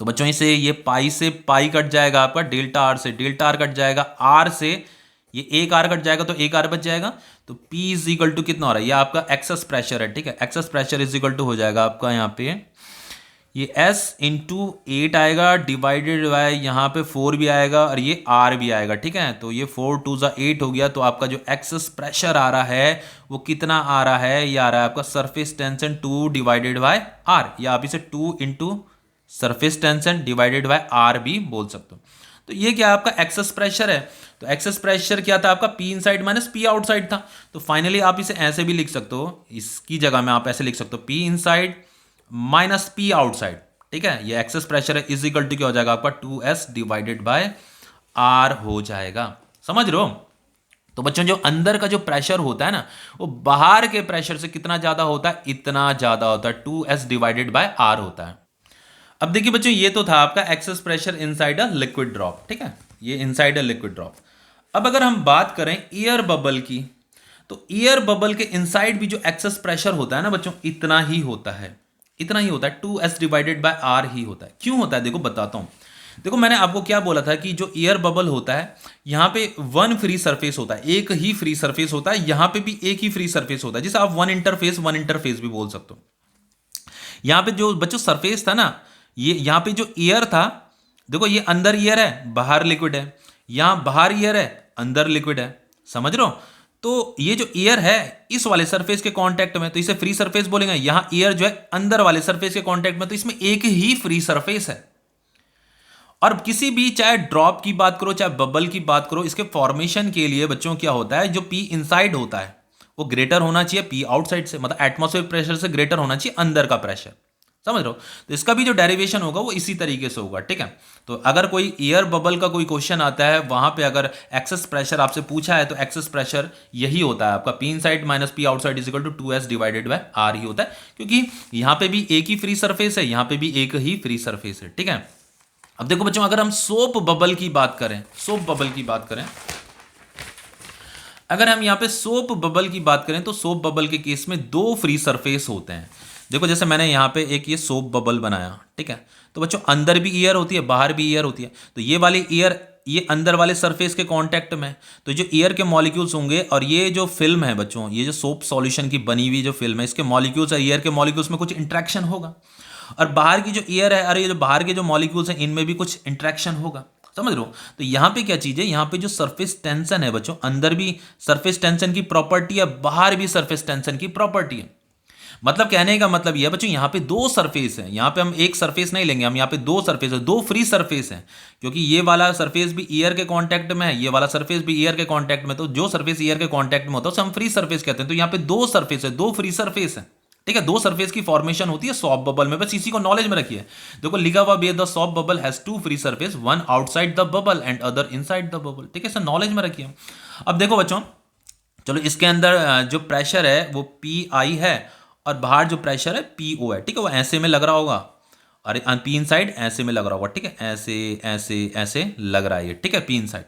तो बच्चों इसे ये पाई से पाई कट जाएगा आपका, डेल्टा आर से डेल्टा आर कट जाएगा, आर से ये एक आर कट जाएगा तो एक आर बच जाएगा। तो P इज इक्वल टू कितना हो रहा है, ये आपका एक्सेस प्रेशर है, ठीक है। Excess pressure is equal to हो जाएगा आपका यहाँ पे ये S इंटू 8 आएगा डिवाइडेड बाय यहाँ पे 4 भी आएगा और ये R भी आएगा, ठीक है। तो ये 4 2 ज़ा 8 हो गया। तो आपका जो एक्सेस प्रेशर आ रहा है वो कितना आ रहा है, ये आ रहा है आपका surface tension 2 divided by R, या आप इसे 2 into surface tension divided by R भी बोल सकते हो। तो ये क्या आपका एक्सेस प्रेशर है। तो एक्सेस प्रेशर क्या था आपका, P inside minus P outside था। तो फाइनली आप इसे ऐसे भी लिख सकते हो, इसकी जगह में आप ऐसे लिख सकते हो P inside minus P outside, ठीक है। ये एक्सेस प्रेशर है इज इक्वल टू क्या हो जाएगा आपका 2S डिवाइडेड बाय R हो जाएगा। समझ रहे हो। तो बच्चों जो अंदर का जो प्रेशर होता है ना वो बाहर के प्रेशर से कितना ज्यादा होता है, इतना ज्यादा होता है, 2S डिवाइडेड बाय R होता है। अब देखिए बच्चों ये तो था आपका access pressure inside a liquid drop, ठीक है, ये इनसाइड अ लिक्विड ड्रॉप। अब अगर हम बात करें एयर बबल की, तो एयर बबल के इनसाइड भी जो एक्सेस प्रेशर होता है ना बच्चों, इतना ही होता है, इतना ही होता है, 2S डिवाइडेड बाय R ही होता है। क्यों होता है देखो बताता हूं। देखो मैंने आपको क्या बोला था कि जो एयर बबल होता है यहां पे वन फ्री सरफेस होता है, एक ही फ्री सरफेस होता है, यहां पे भी एक ही फ्री सरफेस होता है, जिसे आप वन इंटरफेस भी बोल सकते हो। यहां पे जो बच्चों सरफेस था ना, ये यहां पे जो एयर था, देखो ये अंदर एयर है बाहर लिक्विड है, यहां बाहर एयर है अंदर लिक्विड है, समझ रहे हो। तो ये जो एयर है इस वाले सरफेस के कांटेक्ट में, तो इसे फ्री सरफेस बोलेंगे। यहां एयर जो है अंदर वाले सरफेस के कांटेक्ट में, तो इसमें एक ही फ्री सरफेस है। और किसी भी चाहे ड्रॉप की बात करो चाहे बबल की बात करो, इसके फॉर्मेशन के लिए बच्चों क्या होता है, जो P इनसाइड होता है वो ग्रेटर होना चाहिए P आउटसाइड से, मतलब एटमॉस्फेयर प्रेशर से ग्रेटर होना चाहिए अंदर का प्रेशर, समझ रहे हो। तो इसका भी जो डेरिवेशन होगा वो इसी तरीके से होगा, ठीक है। तो अगर कोई एयर बबल का कोई क्वेश्चन आता है, वहां पे अगर एक्सेस प्रेशर आपसे पूछा है, तो एक्सेस प्रेशर यही होता है आपका P inside minus P outside is equal to 2S divided by R ही होता है, क्योंकि यहां पे भी एक ही फ्री सरफेस है, यहां पे भी एक ही फ्री सरफेस है, ठीक है। अब देखो बच्चों अगर हम सोप बबल की बात करें, सोप बबल की बात करें, अगर हम यहां पे सोप बबल की बात करें, तो सोप बबल के केस में दो फ्री सरफेस होते हैं। देखो जैसे मैंने यहाँ पे एक ये सोप बबल बनाया, ठीक है। तो बच्चों अंदर भी एयर होती है बाहर भी एयर होती है। तो ये वाली एयर ये अंदर वाले सरफेस के कांटेक्ट में, तो जो एयर के मॉलिक्यूल्स होंगे, और ये जो फिल्म है बच्चों, ये जो सोप सॉल्यूशन की बनी हुई जो फिल्म है, इसके मॉलिक्यूल्स और एयर के मॉलिक्यूल्स में कुछ इंट्रैक्शन होगा। और बाहर की जो एयर है, अरे ये जो बाहर के जो मॉलिक्यूल्स हैं इनमें भी कुछ इंट्रैक्शन होगा, समझ लो। तो यहाँ पे क्या चीज है, यहाँ पे जो सरफेस टेंशन है बच्चों, अंदर भी सरफेस टेंशन की प्रॉपर्टी है, बाहर भी सरफेस टेंशन की प्रॉपर्टी है। मतलब कहने का मतलब यह है बच्चों, यहाँ पे दो सरफेस है, यहाँ पे हम एक सरफेस नहीं लेंगे, हम यहाँ पे दो सरफेस है, दो फ्री सरफेस है, क्योंकि ये वाला सरफेस भी एयर के कांटेक्ट में है, ये वाला सरफेस भी एयर के कांटेक्ट में। तो जो सरफेस एयर के कांटेक्ट में होता है उसे हम फ्री सरफेस कहते हैं। तो यहाँ पे दो सरफेस है, दो फ्री सरफेस है, ठीक है। दो सरफेस की फॉर्मेशन होती है सॉप बबल में, बस इसी को नॉलेज में रखिए। देखो लिखा हुआ भी है, the soap bubble has two free surface, one outside the bubble and other inside the bubble, ठीक है। सर नॉलेज में रखिए। अब देखो बच्चों, चलो इसके अंदर जो प्रेशर है वो PI है, और बाहर जो प्रेशर है PO है, ठीक है। वो ऐसे में लग रहा होगा, और P इनसाइड ऐसे में लग रहा होगा, ठीक है। ऐसे ऐसे ऐसे लग रहा है ये, ठीक है, P इनसाइड।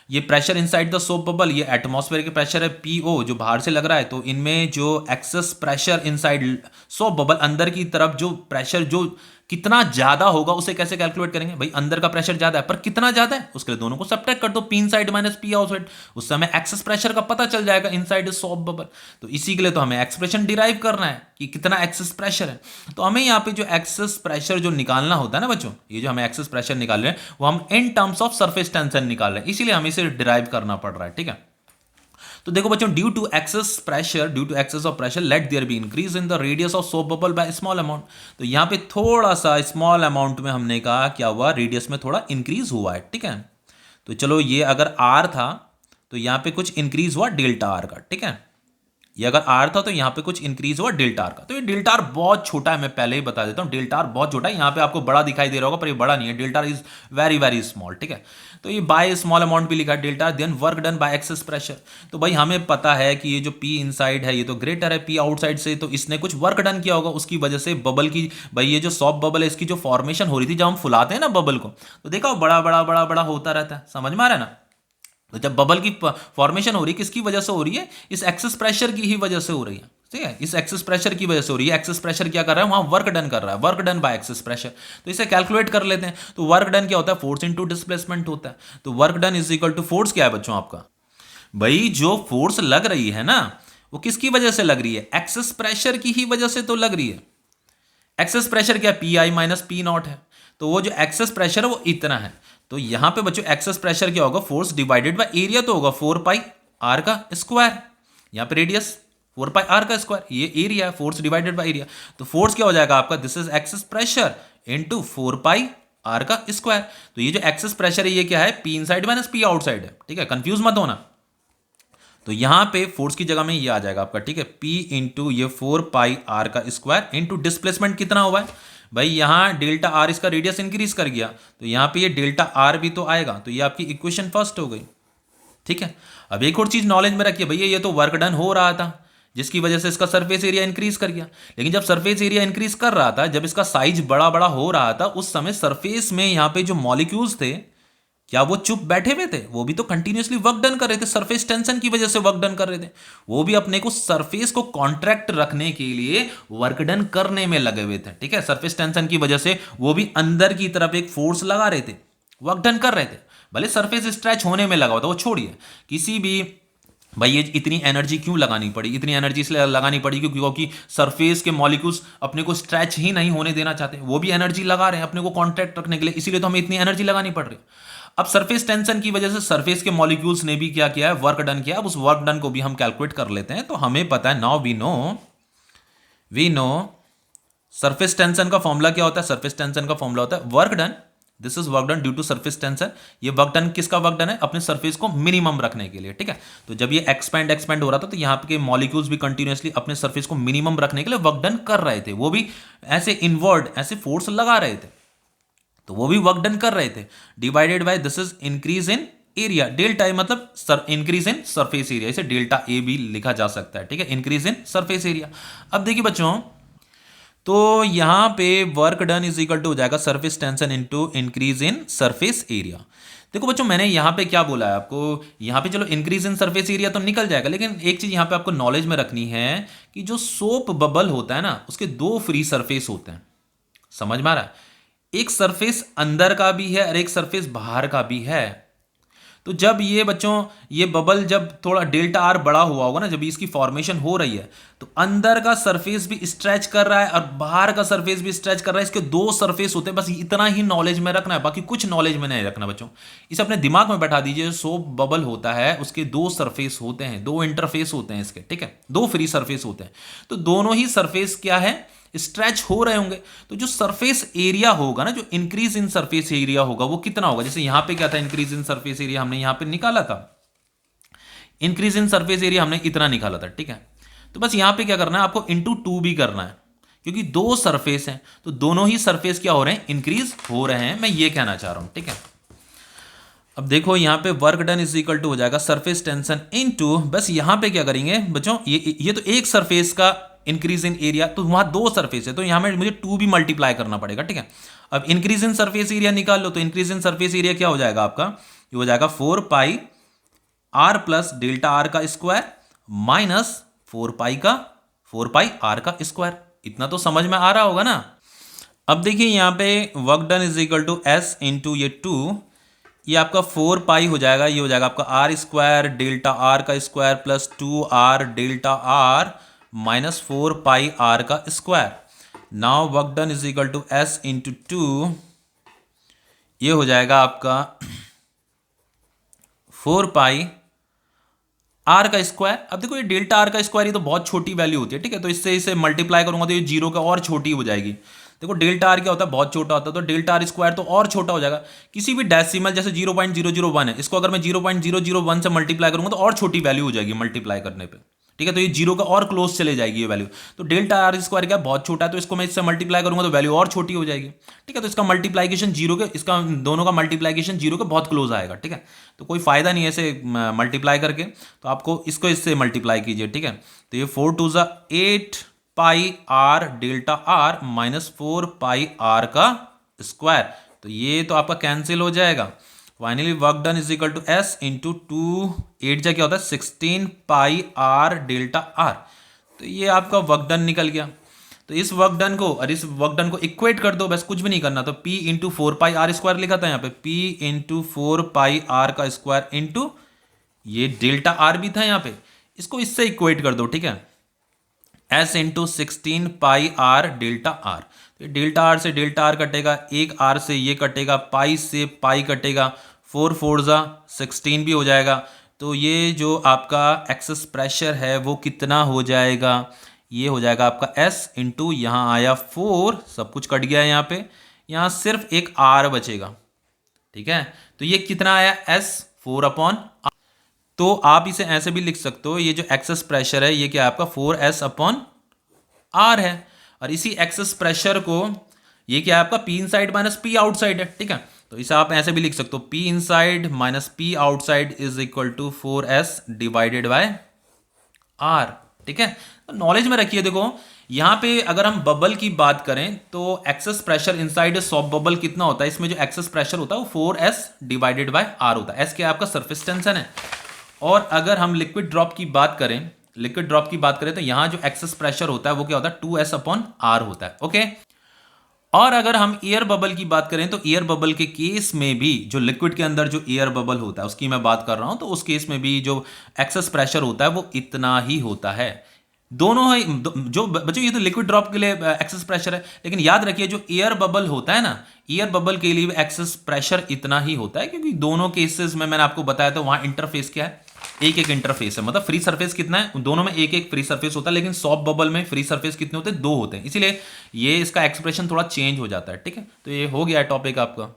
ये pressure inside the soap bubble, ये एटमॉस्फेयर के प्रेशर है PO जो बाहर से लग रहा है। तो इनमें जो excess pressure inside soap bubble, अंदर की तरफ जो प्रेशर जो कितना ज्यादा होगा उसे कैसे कैलकुलेट करेंगे भाई, अंदर का प्रेशर ज्यादा है पर कितना ज्यादा है, उसके लिए दोनों को सब्ट्रैक्ट कर दो, P inside minus P outside, उससे हमें एक्सेस प्रेशर का पता चल जाएगा इनसाइड सोप बबल। तो इसी के लिए तो हमें एक्सप्रेशन डिराइव करना है कि कितना एक्सेस प्रेशर है। तो हमें यहाँ पे जो एक्सेस प्रेशर जो निकालना होता है ना बच्चों, ये जो हमें एक्सेस प्रेशर निकाल रहे हैं वो हम in terms of surface tension निकाल रहे हैं, इसीलिए हमें इसे डिराइव करना पड़ रहा है, ठीक है। तो देखो बच्चों, due to excess of pressure let there be increase in the radius of soap bubble by small amount. तो यहां पे थोड़ा सा स्मॉल अमाउंट में हमने कहा क्या हुआ, रेडियस में थोड़ा इंक्रीज हुआ है, ठीक है। तो चलो ये अगर R था तो यहां पे कुछ इंक्रीज हुआ डेल्टा R का, ठीक है। ये अगर आर था तो यहाँ पे कुछ इंक्रीज हुआ डेल्टा आर का। तो ये डेल्टा आर बहुत छोटा है, मैं पहले ही बता देता हूँ, डेल्टा आर बहुत छोटा है। यहाँ पे आपको बड़ा दिखाई दे रहा होगा पर ये बड़ा नहीं है, delta R is very very small, ठीक है। तो ये बाय स्मॉल अमाउंट भी लिखा है delta R, then work done by excess pressure. तो भाई हमें पता है कि ये जो पी इनसाइड है ये तो ग्रेटर है पी आउटसाइड से, तो इसने कुछ वर्क डन किया होगा, उसकी वजह से बबल की, भाई ये जो सॉफ्ट बबल है इसकी जो फॉर्मेशन हो रही थी जब हम फुलाते हैं ना बबल को, तो देखा बड़ा बड़ा बड़ा बड़ा होता रहता है, समझ में आ रहा है ना। तो जब बबल की फॉर्मेशन हो रही है किसकी वजह से हो रही है, इस एक्सेस प्रेशर की ही वजह से हो रही है, ठीक है, इस एक्सेस प्रेशर की वजह से हो रही है। एक्सेस प्रेशर क्या कर रहा है, वहां वर्क डन कर रहा है, work done by excess pressure. तो इसे कैलकुलेट कर लेते हैं। तो वर्क डन क्या होता है, फोर्स इनटू डिस्प्लेसमेंट होता है। तो work done is equal to force क्या है बच्चों आपका, भाई जो फोर्स लग रही है ना वो किसकी वजह से लग रही है, एक्सेस प्रेशर की ही वजह से तो लग रही है। एक्सेस प्रेशर क्या, P I minus P not है। तो वो जो एक्सेस प्रेशर है वो इतना है। तो यहां पे बच्चों एक्सेस प्रेशर क्या होगा, फोर्स डिवाइडेड बाय एरिया तो होगा 4 पाई आर का स्क्वायर, यहां पे रेडियस 4 पाई आर का स्क्वायर, ये एरिया है, फोर्स डिवाइडेड बाय एरिया। तो फोर्स क्या हो जाएगा आपका, this is excess pressure into 4 pi are का स्क्वायर। तो ये जो एक्सेस प्रेशर है ये क्या है, P inside minus P outside है, ठीक है, कंफ्यूज मत होना। तो यहां पे फोर्स की जगह में ये आ जाएगा आपका, ठीक है, P इंटू ये 4 पाई आर का स्क्वायर इंटू डिस्प्लेसमेंट कितना हुआ है भाई, यहां डेल्टा आर इसका रेडियस इंक्रीज कर गया, तो यहां पे ये डेल्टा आर भी तो आएगा। तो ये आपकी इक्वेशन फर्स्ट हो गई, ठीक है। अब एक और चीज नॉलेज में रखिए भैया, ये तो वर्क डन हो रहा था जिसकी वजह से इसका सरफेस एरिया इंक्रीज कर गया, लेकिन जब सरफेस एरिया इंक्रीज कर रहा था, जब इसका साइज बड़ा बड़ा हो रहा था, उस समय सरफेस में यहां पे जो मॉलिक्यूल्स थे क्या वो चुप बैठे हुए थे, वो भी तो कंटिन्यूअसली वर्क डन कर रहे थे, सरफेस टेंशन की वजह से वर्क डन कर रहे थे। वो भी अपने को सरफेस को कॉन्ट्रैक्ट रखने के लिए वर्क डन करने में लगे हुए थे, ठीक है। सरफेस टेंशन की वजह से वो भी अंदर की तरफ एक फोर्स लगा रहे थे, वर्क डन कर रहे थे, भले सरफेस स्ट्रेच होने में लगा हुआ था, वो छोड़िए। किसी भी भाई ये इतनी एनर्जी क्यों लगानी पड़ी, इतनी एनर्जी इसलिए लगानी पड़ी क्योंकि सरफेस के मॉलिक्यूल्स अपने को स्ट्रेच ही नहीं होने देना चाहते, वो भी एनर्जी लगा रहे हैं अपने को कॉन्ट्रैक्ट रखने के लिए, इसीलिए तो हमें इतनी एनर्जी लगानी पड़ रही है। अब सरफेस टेंशन की वजह से सरफेस के मॉलिक्यूल्स ने भी क्या किया है, वर्क डन किया। अब उस वर्क डन को भी हम कैलकुलेट कर लेते हैं। तो हमें पता है, now we know surface tension का फॉर्मूला क्या होता है, सरफेस टेंशन का फॉर्मूला होता है work done, this is work done due to surface tension. ये वर्क डन किसका वर्क डन है, अपने सरफेस को मिनिमम रखने के लिए, ठीक है। तो जब ये एक्सपेंड हो रहा था तो यहाँ पे मॉलिक्यूल्स भी कंटिन्यूअसली अपने सरफेस को मिनिमम रखने के लिए वर्क डन कर रहे थे, वो भी ऐसे इनवर्ड ऐसे फोर्स लगा रहे थे, तो वो भी वर्क डन कर रहे थे। Divided by this is increase in area, delta A मतलब इंक्रीज इन सरफेस एरिया, इसे डेल्टा ए भी लिखा जा सकता है, ठीक है, इंक्रीज इन सरफेस एरिया। अब देखिए बच्चों, तो यहां पे work done is equal to हो जाएगा surface tension into increase in surface area. देखो बच्चों मैंने यहां पे क्या बोला है आपको, यहां पे चलो इंक्रीज इन सरफेस एरिया तो निकल जाएगा, लेकिन एक चीज यहां पे आपको नॉलेज में रखनी है कि जो सोप बबल होता है ना उसके दो फ्री सरफेस होते हैं, समझ में आ रहा है, एक सरफेस अंदर का भी है और एक सरफेस बाहर का भी है। तो जब ये बच्चों ये बबल जब थोड़ा डेल्टा आर बड़ा हुआ होगा ना, जब इसकी फॉर्मेशन हो रही है, तो अंदर का सरफेस भी स्ट्रेच कर रहा है और बाहर का सरफेस भी स्ट्रेच कर रहा है, इसके दो सरफेस होते हैं, बस इतना ही नॉलेज में रखना है, बाकी कुछ नॉलेज में नहीं रखना बच्चों। इसे अपने दिमाग में बैठा दीजिए, सोप बबल होता है उसके दो सरफेस होते हैं, दो इंटरफेस होते हैं इसके, ठीक है, दो फ्री सरफेस होते हैं। तो दोनों ही सरफेस क्या है, स्ट्रेच हो रहे होंगे। तो जो सरफेस एरिया होगा ना, जो इंक्रीज इन सरफेस एरिया होगा वो कितना होगा, जैसे यहां पे क्या था, इंक्रीज इन सरफेस एरिया हमने यहां पे निकाला था, इंक्रीज इन सरफेस एरिया हमने इतना निकाला था, ठीक है। तो बस यहां पे क्या करना है आपको, इंटू 2 भी करना है, क्योंकि दो सरफेस हैं तो दोनों ही सरफेस क्या हो रहे हैं, इंक्रीज हो रहे हैं, मैं ये कहना चाह रहा हूं, ठीक है। अब देखो यहां पे work done is equal to हो जाएगा सरफेस टेंशन इनटू, बस यहां पे क्या करेंगे बच्चों, ये तो एक सरफेस का इंक्रीज इन एरिया, तो वहां दो सरफेस है तो यहां में मुझे 2 भी मल्टीप्लाई करना पड़ेगा, ठीक है। अब इंक्रीज इन सरफेस एरिया निकाल लो, तो इंक्रीज इन सरफेस एरिया क्या हो जाएगा आपका, ये हो जाएगा 4 pi R plus delta are का स्क्वायर माइनस 4 पाई आर का स्क्वायर। इतना तो समझ में आ रहा होगा ना। अब देखिए यहां पे work done is equal to S into ये 2, ये आपका 4 पाई हो जाएगा, ये हो जाएगा आपका आर स्क्वायर डेल्टा आर का square plus 2 r delta are minus 4 pi are का square. Now work done is equal to S into 2, ये हो जाएगा आपका 4 पाई आर का स्क्वायर। अब देखो ये डेल्टा आर का स्क्वायर ये तो बहुत छोटी वैल्यू होती है, ठीक है, तो इससे इसे मल्टीप्लाई करूंगा तो ये जीरो का और छोटी हो जाएगी। देखो डेल्टा आर क्या होता है, बहुत छोटा होता है, तो डेल्टा आर स्क्वायर तो और छोटा हो जाएगा। किसी भी डेसिमल जैसे 0.001 है, इसको अगर मैं 0.001 से मल्टीप्लाई करूंगा तो और छोटी वैल्यू हो जाएगी मल्टीप्लाई करने पे, ठीक है, तो ये जीरो का और क्लोज चले जाएगी ये वैल्यू। तो डेल्टा आर स्क्वायर क्या बहुत छोटा है, तो इसको मैं इससे मल्टीप्लाई करूंगा तो वैल्यू और छोटी हो जाएगी। ठीक है, तो इसका मल्टीप्लाइकेशन जीरो के, इसका दोनों का मल्टीप्लाइकेशन जीरो के बहुत क्लोज आएगा। ठीक है, तो कोई फायदा नहीं है ऐसे मल्टीप्लाई करके, तो आपको इसको इससे मल्टीप्लाई कीजिए। ठीक है, तो ये 4 टू ज़ा 8 pi are delta are minus 4 pi are का स्क्वायर, तो ये तो आपका कैंसिल हो जाएगा। Finally work done is equal to S into 2 8 जा क्या होता है 16 पाई आर डेल्टा आर, तो ये आपका वर्क डन निकल गया। तो इस वर्क डन को और इस वर्क डन को इक्वेट कर दो, बस कुछ भी नहीं करना। तो P into 4 pi are square लिखा था यहाँ पे, P इंटू 4 पाई आर का स्क्वायर इंटू ये डेल्टा आर भी था यहाँ पे, इसको इससे इक्वेट कर दो। ठीक है, S into 16 pi are delta are, तो डेल्टा आर से डेल्टा आर कटेगा, एक आर से ये कटेगा, पाई से पाई कटेगा, 4 4 जा 16 भी हो जाएगा। तो ये जो आपका एक्सेस प्रेशर है वो कितना हो जाएगा, ये हो जाएगा आपका S इंटू यहाँ आया 4, सब कुछ कट गया है यहाँ पे, यहाँ सिर्फ एक R बचेगा। ठीक है, तो ये कितना आया S 4 अपॉन, तो आप इसे ऐसे भी लिख सकते हो, ये जो एक्सेस प्रेशर है ये क्या है आपका 4S अपॉन R है, और इसी एक्सेस प्रेशर को ये क्या है आपका P inside minus P outside है। ठीक है, तो इसे आप ऐसे भी लिख सकते हो, P inside minus P outside is equal to 4S divided by R। ठीक है, तो नॉलेज में रखिए। देखो यहाँ पे अगर हम बबल की बात करें तो access pressure inside soft bubble कितना होता है, इसमें जो एक्सेस प्रेशर होता है वो 4S डिवाइडेड बाय R होता है। S क्या है आपका सरफेस टेंशन है। और अगर हम लिक्विड ड्रॉप की बात करें, लिक्विड ड्रॉप की बात करें तो यहां जो एक्सेस प्रेशर होता है वो क्या होता है 2S अपॉन R होता है। ओके, और अगर हम एयर बबल की बात करें तो एयर बबल के केस में भी जो लिक्विड के अंदर जो एयर बबल होता है उसकी मैं बात कर रहा हूं, तो उस केस में भी जो एक्सेस प्रेशर होता है वो इतना ही होता है। दोनों है जो बच्चों, ये तो लिक्विड ड्रॉप के लिए एक्सेस प्रेशर है, लेकिन याद रखिए जो एयर बबल होता है ना, एयर बबल के लिए एक्सेस प्रेशर इतना ही होता है, क्योंकि दोनों केसेस में मैंने आपको बताया था वहां इंटरफेस क्या है, एक एक इंटरफेस है, मतलब फ्री सरफेस कितना है, दोनों में एक एक फ्री सरफेस होता है, लेकिन सॉफ्ट बबल में फ्री सरफेस कितने होते हैं, 2 होते हैं, इसीलिए ये इसका एक्सप्रेशन थोड़ा चेंज हो जाता है। ठीक है, तो ये हो गया टॉपिक आपका।